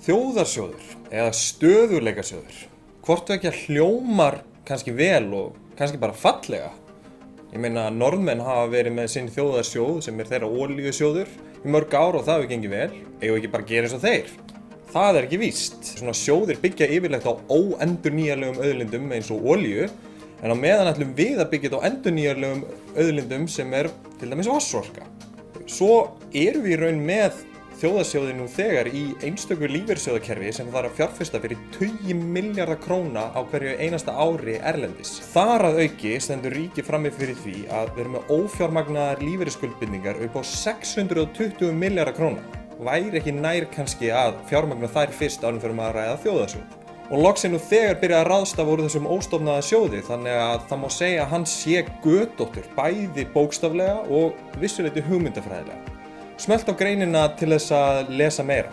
Þjóðarsjóður eða stöðugleikasjóður. Hvort vekja hljómar kannski vel og kannski bara fallega. Ég meina að Norðmenn hafa verið með sinn þjóðarsjóð sem þeirra olíusjóður í mörg ár og það hefur gengið vel. Eigum við ekki bara að gera eins og þeir? Það er ekki víst. Svona sjóðir byggja yfirleitt á óendurnýjanlegum auðlindum eins og olíu, en á meðan ætlum við að byggja þetta á endurnýjanlegum auðlindum sem til dæmis vatnsorka. Svo erum við í raun með þjóðarsjóði nú þegar í einstöku lífeyrissjóðakerfi sem þarf að fjárfesta fyrir tugi milljarða króna á hverju einasta ári erlendis. Þar að auki stendur ríkið frammi fyrir því að við erum með ófjármagnaðar lífeyrisskuldbindningar upp á 620 milljarða króna. Væri ekki nær kannski að fjármagna þær fyrst áður en fyrir maður að ræða þjóðarsjóð. Og loks nú þegar byrjað að ráðstafa úr þessum óstofnaða sjóði, þannig að það má segja að hann sé götóttur, bæði bókstaflega og vissuleyti hugmyndafræðilega. Smelt á greinina til þess að lesa meira.